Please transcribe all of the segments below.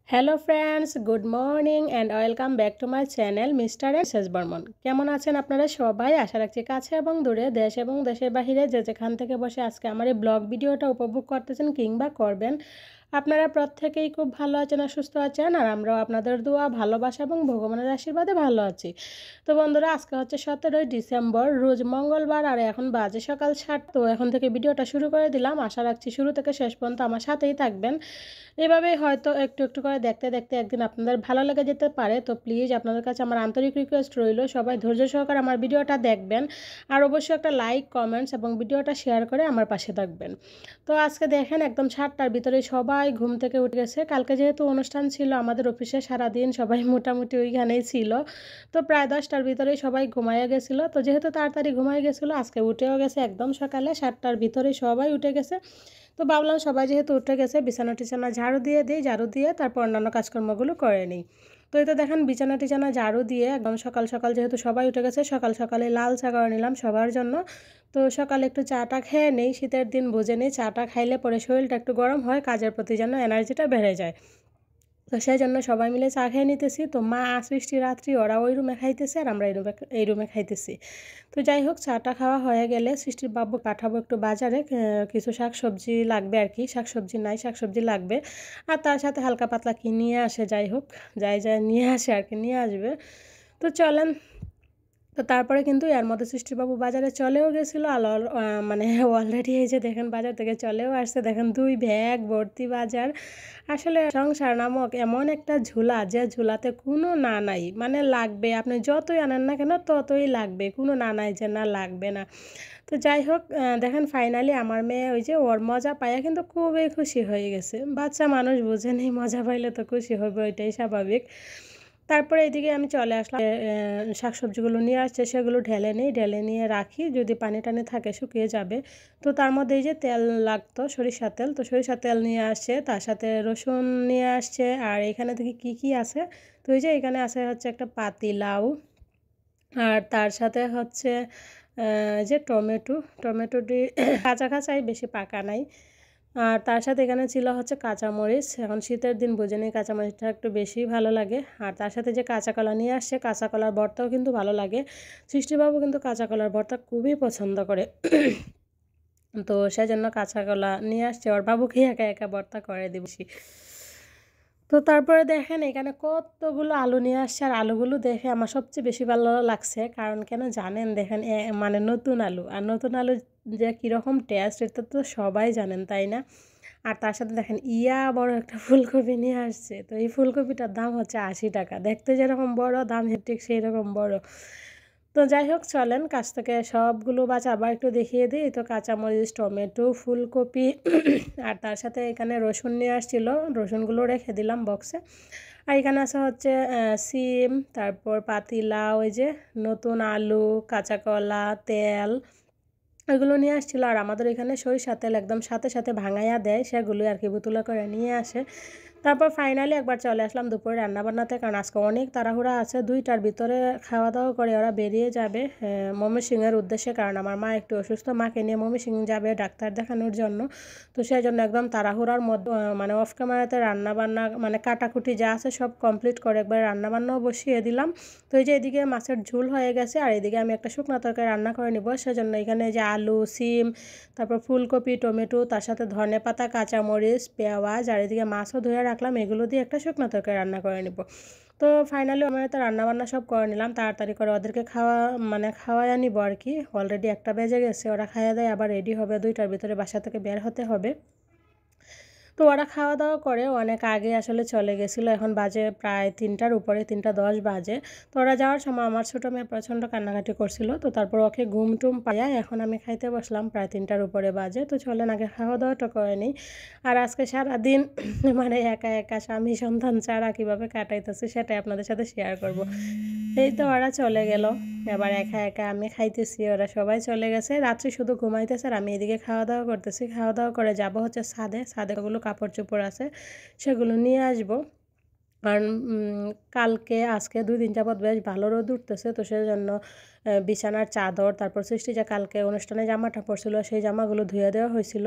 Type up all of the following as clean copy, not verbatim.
Hello friends, good morning and welcome back to my channel mister and Mrs Barman. কেমন আছেন আপনারা সবাই? আশা রাখছি কাছে এবং দূরে, দেশ এবং দেশের বাহিরে যে যেখান থেকে বসে আজকে আমার এই ব্লগ ভিডিওটা উপভোগ করতেছেন কিংবা করবেন, আপনারা প্রত্যেকেই খুব ভালো আছেন আর সুস্থ আছেন। আর আমরাও আপনাদের দোয়া, ভালোবাসা এবং ভগবানের আশীর্বাদে ভালো আছি। তো বন্ধুরা, আজকে হচ্ছে 17ই ডিসেম্বর, রোজ মঙ্গলবার, আর এখন বাজে সকাল 7। তো এখন থেকে ভিডিওটা শুরু করে দিলাম। আশা রাখছি শুরু থেকে শেষ পর্যন্ত আমার সাথেই থাকবেন। এভাবেই হয়তো একটু একটু করে দেখতে দেখতে একদিন আপনাদের ভালো লেগে যেতে পারে। তো প্লিজ আপনাদের কাছে আমার আন্তরিক রিকোয়েস্ট রইল, সবাই ধৈর্য সহকারে আমার ভিডিওটা দেখবেন। আর অবশ্যই একটা লাইক, কমেন্টস এবং ভিডিওটা শেয়ার করে আমার পাশে থাকবেন। তো আজকে দেখেন একদম 7টার ভিতরে সবাই ঘুম থেকে উঠে গেছে। কালকে যেহেতু অনুষ্ঠান ছিল আমাদের অফিসে, সারাদিন সবাই মোটামুটি ওইখানেই ছিল। তো প্রায় 10টার ভিতরেই সবাই ঘুমাইয়া গেছিলো। তো যেহেতু তাড়াতাড়ি ঘুমাই গেছিলো, আজকে উঠেও গেছে একদম সকালে 7টার ভিতরেই সবাই উঠে গেছে। তো ভাবলাম সবাই যেহেতু উঠে গেছে, বিছানা টিছানা ঝাড়ু দিয়ে দিই, ঝাড়ু দিয়ে তারপর অন্যান্য কাজকর্মগুলো করে নিই। তো এই তো দেখেন বিছানা টিছানা ঝাড়ু দিয়ে একদম সকাল সকাল যেহেতু সবাই উঠে গেছে, সকাল সকালে লাল চা করে নিলাম সবার জন্য। তো সকালে একটু চাটা খেয়ে নেই, শীতের দিন বুঝে নেই, চাটা খাইলে পরে শরীরটা একটু গরম হয়, কাজের প্রতি যেন এনার্জিটা বেড়ে যায়। তো সেই জন্য সবাই মিলে চা খেয়ে নিতেছি। তো মা, সৃষ্টি, রাত্রি ওরা ওই রুমে খাইতেছে আর আমরা এই রুমে খাইতেছি। তো যাই হোক, চাটা খাওয়া হয়ে গেলে সৃষ্টির বাবু পাঠাবো একটু বাজারে, কিছু শাকসবজি লাগবে আর কি। শাকসবজি নাই, শাকসবজি লাগবে। আর তার সাথে হালকা পাতলা কি নিয়ে আসে, যাই হোক, যাই নিয়ে আসে আর কি, নিয়ে আসবে। তো চলেন। তো তারপরে কিন্তু এর মধ্যে সৃষ্টিবাবু বাজারে চলেও গেছিলো। মানে অলরেডি এই যে দেখেন বাজার থেকে চলেও আসছে, দেখেন 2 ব্যাগ ভর্তি বাজার। আসলে সংসার নামক এমন একটা ঝুলা, যে ঝুলাতে কোনো না নাই, মানে লাগবে, আপনি যতই আনেন না কেন ততই লাগবে, কোনো না নাই যে না লাগবে না। তো যাই হোক, দেখেন ফাইনালি আমার মেয়ে ওই যে ওর মজা পাইয়া কিন্তু খুবই খুশি হয়ে গেছে। বাচ্চা মানুষ বুঝেনি, মজা পাইলে তো খুশি হবে, ওইটাই স্বাভাবিক। তারপরে এদিকে আমি চলে আসলাম, শাকসবজিগুলো নিয়ে আসছে সেগুলো ঢেলে নিই, ঢেলে নিয়ে রাখি, যদি পানি টানি থাকে শুকিয়ে যাবে। তো তার মধ্যে এই যে তেল লাগতো, সরিষার তেল, তো সরিষার তেল নিয়ে আসছে, তার সাথে রসুন নিয়ে আসছে। আর এখানে দেখি কি কি আছে। তো এই যে এখানে আছে হচ্ছে একটা পাতিলাউ, আর তার সাথে হচ্ছে যে টমেটোটি কাঁচা কাঁচাই, বেশি পাকা নাই। আর তার সাথে এখানে ছিল হচ্ছে কাঁচামরিচ, এখন শীতের দিন বুঝে নিই কাঁচামরিচটা একটু বেশি ভালো লাগে। আর তার সাথে যে কাঁচা কলা নিয়ে আসছে, কাঁচা কলার ভর্তাও কিন্তু ভালো লাগে। সৃষ্টিবাবু কিন্তু কাঁচা কলার ভর্তা খুবই পছন্দ করে। তো সেজন্য কাঁচা কলা নিয়ে আসছে, ওর বাবুকে একা একা ভর্তা করে দিবছি। তো তারপরে দেখেন এখানে কতগুলো আলু নিয়ে আসছে, আর আলুগুলো দেখে আমার সবচেয়ে বেশি ভালো লাগছে। কারণ কেন জানেন, দেখেন মানে নতুন আলু, আর নতুন আলু যে কীরকম টেস্ট এটা তো সবাই জানেন, তাই না? আর তার সাথে দেখেন বড় একটা ফুলকপি নিয়ে আসছে। তো এই ফুলকপিটার দাম হচ্ছে 80 টাকা, দেখতে যেরকম বড়, দাম ঠিক সেই রকম বড়। তো যাই হোক, চলেন কাছ থেকে সবগুলো আবার একটু দেখিয়ে দিই। তো কাঁচামরিচ, টমেটো, ফুলকপি আর তার সাথে এখানে রসুন নিয়ে আসছিল, রসুনগুলো রেখে দিলাম বক্সে। আর এখানে আছে হচ্ছে সিম, তারপর পাতিলাউ, ওই যে নতুন আলু, কাঁচা কলা, তেল, এগুলো নিয়ে আসছিলো। আর আমাদের এখানে সরিষার তেল একদম সাথে সাথে ভাঙাইয়া দেয়, সেগুলো আর কি বোতলে করে নিয়ে আসে। তারপর ফাইনালি একবার চলে আসলাম দুপুরে রান্নাবান্নাতে, কারণ আজকে অনেক তাড়াহুড়া আছে। 2টার ভিতরে খাওয়া দাওয়া করে ওরা বেরিয়ে যাবে ময়মনসিংহের উদ্দেশ্যে, কারণ আমার মা একটু অসুস্থ, মাকে নিয়ে ময়মনসিংহ যাবে ডাক্তার দেখানোর জন্য। তো সেই জন্য একদম তাড়াহুড়ার মধ্যে মানে অফ ক্যামেরাতে রান্নাবান্না মানে কাটাকুটি যা আছে সব কমপ্লিট করে একবার রান্নাবান্নাও বসিয়ে দিলাম। তো এই যে এদিকে মাছের ঝোল হয়ে গেছে, আর এদিকে আমি একটা শুকনো তরকারি রান্না করে নিব। সেজন্য এখানে যে আলু, সিম, তারপর ফুলকপি, টমেটো, তার সাথে ধনেপাতা, কাঁচামরিচ, পেঁয়াজ, আর এদিকে মাছও ধুয়ে রাখলাম, এগুলো দিয়ে একটা শুকনো তরকারি রান্না করে নিব। তো ফাইনালি আমার তো রান্নাবান্না সব করে নিলাম তাড়াতাড়ি করে, ওদেরকে খাওয়াই আনিব আর কি। অলরেডি 1টা বেজে গেছে, ওরা খাইয়া দেয় আবার রেডি হবে, 2টার ভিতরে বাসা থেকে বের হতে হবে। তো ওরা খাওয়া দাওয়া করে অনেক আগে আসলে চলে গেছিলো, এখন বাজে প্রায় 3টার উপরে, 3টা 10 বাজে। তো ওরা যাওয়ার সময় আমার ছোটো মেয়ে প্রচণ্ড কান্নাকাটি করছিল। তো তারপর ওকে ঘুম টুম পাইয়া এখন আমি খাইতে বসলাম, প্রায় 3টার উপরে বাজে। তো চলেন আগে খাওয়া দাওয়াটা করে নিই। আর আজকে সারাদিন মানে একা একা স্বামী সন্তান ছাড়া কীভাবে কাটাইতেছে সেটাই আপনাদের সাথে শেয়ার করব। এই তো ওরা চলে গেল, এবার একা একা আমি খাইতেছি, ওরা সবাই চলে গেছে, রাত্রে শুধু ঘুমাইতেছে আর আমি এদিকে খাওয়া দাওয়া করতেছি। খাওয়া দাওয়া করে যাব হচ্ছে ছাদে ওগুলো কাপড় চোপড় আছে সেগুলো নিয়ে আসবো। কারণ কালকে আজকে 2 দিন যাবৎ বেশ ভালো রোদ উঠতেছে, তো সেই জন্য বিছানার চাদর, তারপর সৃষ্টি যে কালকে অনুষ্ঠানে জামাটা পরছিল সেই জামাগুলো ধুয়ে দেওয়া হয়েছিল।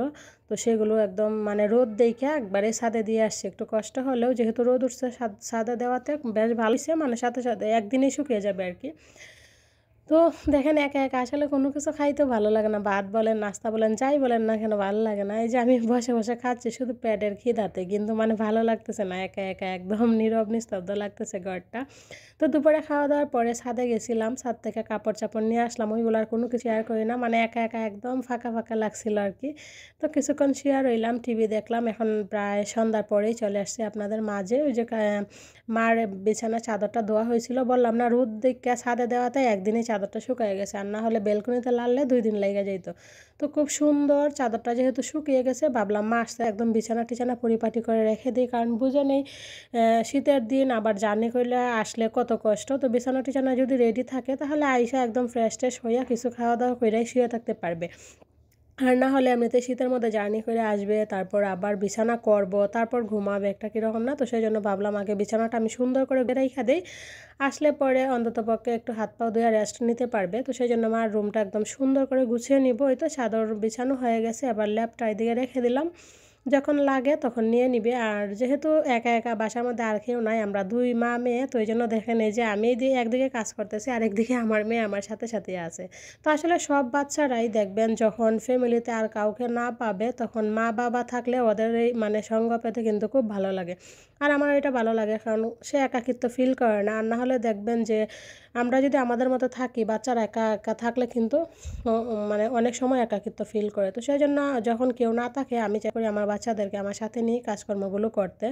তো সেগুলো একদম মানে রোদ দেখে একবারে ছাদে দিয়ে আসছে। একটু কষ্ট হলেও যেহেতু রোদ উঠছে ছাদে দেওয়াতে বেশ ভালো হয়েছে, মানে সাথে সাথে একদিনেই শুকিয়ে যাবে আর কি। তো দেখেন একা একা আসলে কোনো কিছু খাইতেও ভালো লাগে না, ভাত বলেন নাস্তা বলেন যাই বলেন না কেন ভালো লাগে না। এই যে আমি বসে বসে খাচ্ছি শুধু পেটের খিদাতে, কিন্তু মানে ভালো লাগতেছে না, একা একা একদম নীরব নিস্তব্ধ লাগতেছে ঘরটা। তো দুপুরে খাওয়া দাওয়ার পরে ছাদে গেছিলাম, ছাদ থেকে কাপড় চাপড় নিয়ে আসলাম, ওইগুলো আর কোনো কিছু শেয়ার করি না, মানে একা একা একদম ফাঁকা ফাঁকা লাগছিল আর কি। তো কিছুক্ষণ শেয়ার হইলাম, টিভি দেখলাম, এখন প্রায় সন্ধ্যার পরেই চলে আসছি আপনাদের মাঝে। ওই যে মার বিছানার চাদরটা ধোয়া হয়েছিল, বললাম না রোদ দেখে ছাদে দেওয়াতে একদিনই চাদরটা শুকিয়ে গেছে, আর না হলে বেলকনিতে লাললে 2 দিন লেগে যেত। তো খুব সুন্দর চাদরটা যেহেতু শুকিয়ে গেছে, ভাবলাম মা আসতে একদম বিছানা টিছানা পরিপাটি করে রেখে দিই, কারণ বুঝে নেই শীতের দিন আবার জার্নি করলে আসলে কত কষ্ট। তো বিছানা টিছানা যদি রেডি থাকে তাহলে আইসা একদম ফ্রেশ ট্রেশ হইয়া কিছু খাওয়া দাওয়া করেই শুয়ে থাকতে পারবে। আর না হলে এমনিতে শীতের মধ্যে জার্নি করে আসবে, তারপর আবার বিছানা করব, তারপর ঘুমাবে, একটা কীরকম না। তো সেই জন্য ভাবলাম আগে বিছানাটা আমি সুন্দর করে রেখে দিই, আসলে পরে অন্ততপক্ষে একটু হাত পা ধুয়ে রেস্ট নিতে পারবে। তো সেই জন্য আমার রুমটা একদম সুন্দর করে গুছিয়ে নিব। ওই তো চাদর বিছানো হয়ে গেছে, আবার ল্যাপটা এদিকে রেখে দিলাম, যখন লাগে তখন নিয়ে নিবে। আর যেহেতু একা একা বাসার মধ্যে আর কেউ নাই, আমরা 2 মা মেয়ে, তো এই জন্য দেখেন এই যে আমি একদিকে কাজ করতেছি, আরেকদিকে আমার মেয়ে আমার সাথে সাথে আছে। তো আসলে সব বাচ্চারাই দেখবেন যখন ফ্যামিলিতে আর কাউকে না পাবে, তখন মা বাবা থাকলে ওদের এই মানে সঙ্গ পেতে কিন্তু খুব ভালো লাগে। আর আমার এটা ভালো লাগে, কারণ সে একাকিত্ব ফিল করে না। আর না হলে দেখবেন যে আমরা যদি আমাদের মতো থাকি, বাচ্চারা একা একা থাকলে কিন্তু মানে অনেক সময় একাকিত্ব ফিল করে। তো সেই জন্য যখন কেউ না থাকে আমি চাই করি আমার বাচ্চাদেরকে আমার সাথে নিয়ে কাজকর্মগুলো করতে।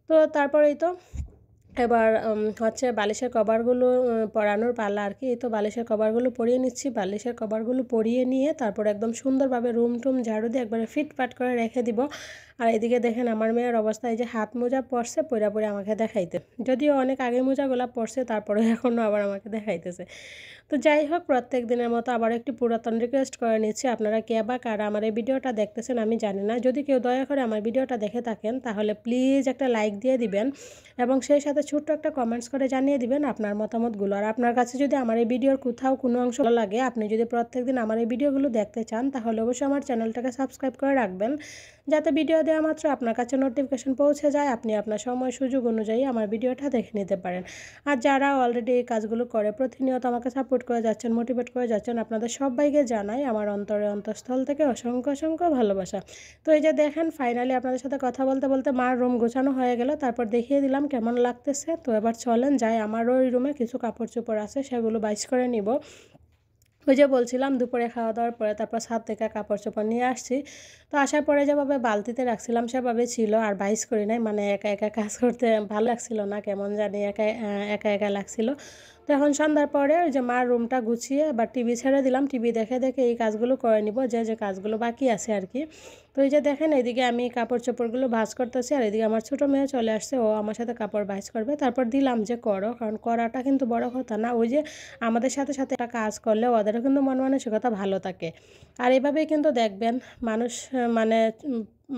তো তারপরেই তো এবার হচ্ছে বালিশের কভারগুলো পরানোর পালা আর কি। এই তো বালিশের কভারগুলো পরিয়ে নিচ্ছি, বালিশের কভারগুলো পরিয়ে নিয়ে তারপর একদম সুন্দরভাবে রুম টুম ঝাড়ু দিয়ে একবারে ফিটফাট করে রেখে দিব। আর এদিকে দেখেন আমার মেয়ের অবস্থা, এই যে হাত মোজা পরছে পইরা পইরা আমাকে দেখাইতে, যদিও অনেক আগে মোজাগুলা পরছে তারপরে এখনও আবার আমাকে দেখাইতেছে। তো যাই হোক, প্রত্যেক দিনের মতো আবার একটি পুরাতন রিকোয়েস্ট করে নিচ্ছি, আপনারা কে বা কারা আমার এই ভিডিওটা দেখতেছেন আমি জানি না, যদি কেউ দয়া করে আমার ভিডিওটা দেখে থাকেন তাহলে প্লিজ একটা লাইক দিয়ে দিবেন, এবং সেই সাথে ছোট্ট একটা কমেন্টস করে জানিয়ে দিবেন আপনার মতামতগুলো। আর আপনার কাছে যদি আমার এই ভিডিওর কোথাও কোনো অংশ ভালো লাগে, আপনি যদি প্রত্যেকদিন আমার এই ভিডিওগুলো দেখতে চান, তাহলে অবশ্যই আমার চ্যানেলটাকে সাবস্ক্রাইব করে রাখবেন, যাতে ভিডিও দেওয়া মাত্র আপনার কাছে নোটিফিকেশন পৌঁছে যায়, আপনি আপনার সময় সুযোগ অনুযায়ী আমার ভিডিওটা দেখে নিতে পারেন। আর যারা অলরেডি এই কাজগুলো করে প্রতিনিয়ত আমাকে সাপোর্ট করে যাচ্ছেন, মোটিভেট করে যাচ্ছেন, আপনাদের সবাইকে জানাই আমার অন্তরে অন্তঃস্থল থেকে অসংখ্য অসংখ্য ভালোবাসা। তো এই যে দেখেন ফাইনালি আপনাদের সাথে কথা বলতে বলতে মার রুম গোছানো হয়ে গেল, তারপর দেখিয়ে দিলাম কেমন লাগতেছে। তো এবার চলেন যাই, আমার ওই রুমে কিছু কাপড় চোপড় আছে সেগুলো বাইশ করে নিব। ওই যে বলছিলাম দুপুরে খাওয়া দাওয়ার পরে তারপর ছাদ থেকে কাপড় চোপড় নিয়ে আসছি। তো আসার পরে যেভাবে বালতিতে রাখছিলাম সেভাবে ছিল, আর বাইস করি নাই, মানে একা একা কাজ করতে ভালো লাগছিল না, কেমন জানি একা একা একা লাগছিল। তো এখন সন্ধ্যার পরে ওই যে মার রুমটা গুছিয়ে বা টিভি ছেড়ে দিলাম, টিভি দেখে দেখে এই কাজগুলো করে নিব, যে যে কাজগুলো বাকি আছে আর কি। তো এই যে দেখেন এদিকে আমি কাপড় চোপড়গুলো ভাঁজ করতেছি, আর এদিকে আমার ছোটো মেয়ে চলে আসছে, ও আমার সাথে কাপড় ভাঁজ করবে। তারপর দিলাম যে করো, কারণ করাটা কিন্তু বড় কথা না, ওই যে আমাদের সাথে সাথে একটা কাজ করলে ওদেরও কিন্তু মন মানসিকতা ভালো থাকে। আর এভাবেই কিন্তু দেখবেন মানুষ মানে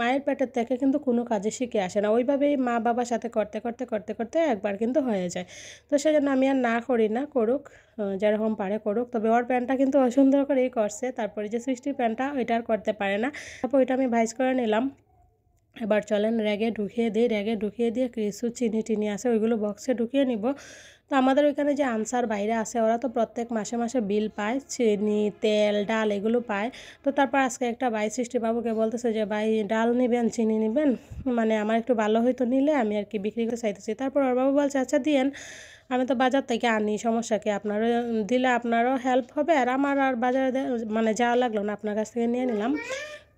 মায়ের পেটের থেকে কিন্তু কোনো কাজে শিখে আসে না, ওইভাবেই মা বাবার সাথে করতে করতে করতে করতে একবার কিন্তু হয়ে যায়। তো সেজন্য আমি আর না করি না, করুক যেরকম পারে করুক। তবে ওর প্যান্টটা কিন্তু অসুন্দর করেই করছে, তারপরে যে সৃষ্টির প্যান্টটা ওইটা আর করতে পারে না। তারপর ওইটা আমি ভাইজ করে নিলাম। এবার চলেন র্যাগে ঢুকিয়ে দিই, র্যাগে ঢুকিয়ে দিয়ে কিছু চিনি টিনি আছে ওইগুলো বক্সে ঢুকিয়ে নিব। তো আমাদের ওইখানে যে আনসার বাইরে আছে ওরা তো প্রত্যেক মাসে মাসে বিল পায়, চিনি তেল ডাল এগুলো পায়। তো তারপর আজকে একটা ভাই সৃষ্টিবাবুকে বলতেছে যে ভাই ডাল নেবেন চিনি নেবেন, মানে আমার একটু ভালো হয়তো নিলে আমি আর কি বিক্রি করতে চাইতেছি। তারপর ওর বাবু বলছে আচ্ছা দিয়েন, আমি তো বাজার থেকে আনি, সমস্যা কি, আপনারও দিলে আপনারও হেল্প হবে, আর আমার আর বাজারে মানে যাওয়া লাগলো না, আপনার কাছ থেকে নিয়ে নিলাম।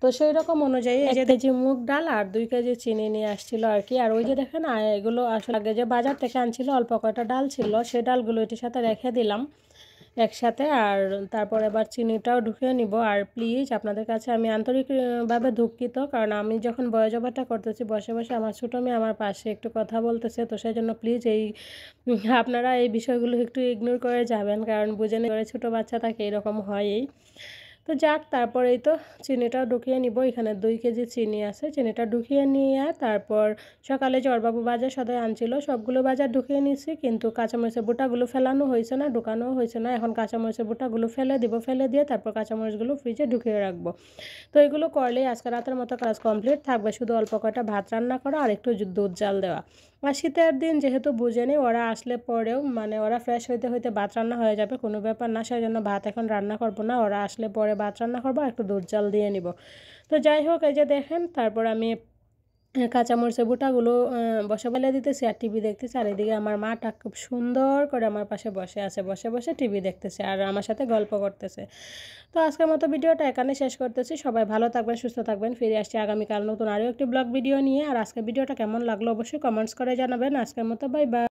তো সেই রকম অনুযায়ী 1 কেজি মুগ ডাল আর 2 কেজি চিনি নিয়ে আসছিল আর কি। আর ওই যে দেখেন এগুলো আসলে আগে যে বাজার থেকে আনছিল অল্প কয়টা ডাল ছিল, সেই ডালগুলো এটির সাথে রেখে দিলাম একসাথে। আর তারপর এবার চিনিটাও ঢুকিয়ে নিব। আর প্লিজ আপনাদের কাছে আমি আন্তরিকভাবে দুঃখিত, কারণ আমি যখন বয়জবাটা করতেছি বসে বসে আমার ছোটো মেয়ে আমার পাশে একটু কথা বলতেছে, তো সেই জন্য প্লিজ আপনারা এই বিষয়গুলো একটু ইগনোর করে যাবেন, কারণ বুঝে নিয়ে ছোটো বাচ্চা থাকে এরকম হয়ই। তো তো যাক, তারপরেই তো চিনিটা ঢুকিয়ে নিব। এখানে 2 কেজি চিনি আছে, চিনিটা ঢুকিয়ে নিয়ে তারপর সকালে চরবাবু বাজার সদাই আনছিল, সবগুলো বাজার ঢুকিয়ে নিছি, কিন্তু কাঁচামরিচের বোঁটাগুলো ফেলানো হয়েছে না, ঢুকানোও হয়েছে না। এখন কাঁচামরিচের বোঁটাগুলো ফেলে দিব, ফেলে দিয়ে তারপর কাঁচামরিচগুলো ফ্রিজে ঢুকিয়ে রাখবো। তো এগুলো করলেই আজকে রাতের মতো কাজ কমপ্লিট থাকবে, শুধু অল্প কয়টা ভাত রান্না করা আর একটু দুধ জাল দেওয়া। আর শীতের দিন যেহেতু বুঝেনি, ওরা আসলে পরেও মানে ওরা ফ্রেশ হইতে হইতে ভাত রান্না হয়ে যাবে, কোনো ব্যাপার না, সেই জন্য ভাত এখন রান্না করবো না, ওরা আসলে পরে ভাত রান্না করবো, একটু দুধ জাল দিয়ে নিব। তো যাই হোক, এই যে দেখেন, তারপর আমি কাঁচামরিচের বোঁটাগুলো বসে ফেলে দিতেছি আর টিভি দেখতেছি। আর এদিকে আমার মাটা খুব সুন্দর করে আমার পাশে বসে আছে, বসে বসে টিভি দেখতেছে আর আমার সাথে গল্প করতেছে। তো আজকের মতো ভিডিওটা এখানে শেষ করতেছি। সবাই ভালো থাকবেন, সুস্থ থাকবেন। ফিরে আসছি আগামীকাল নতুন আরও একটি ব্লগ ভিডিও নিয়ে। আর আজকের ভিডিওটা কেমন লাগলো অবশ্যই কমেন্টস করে জানাবেন। আজকের মতো বাই বাই।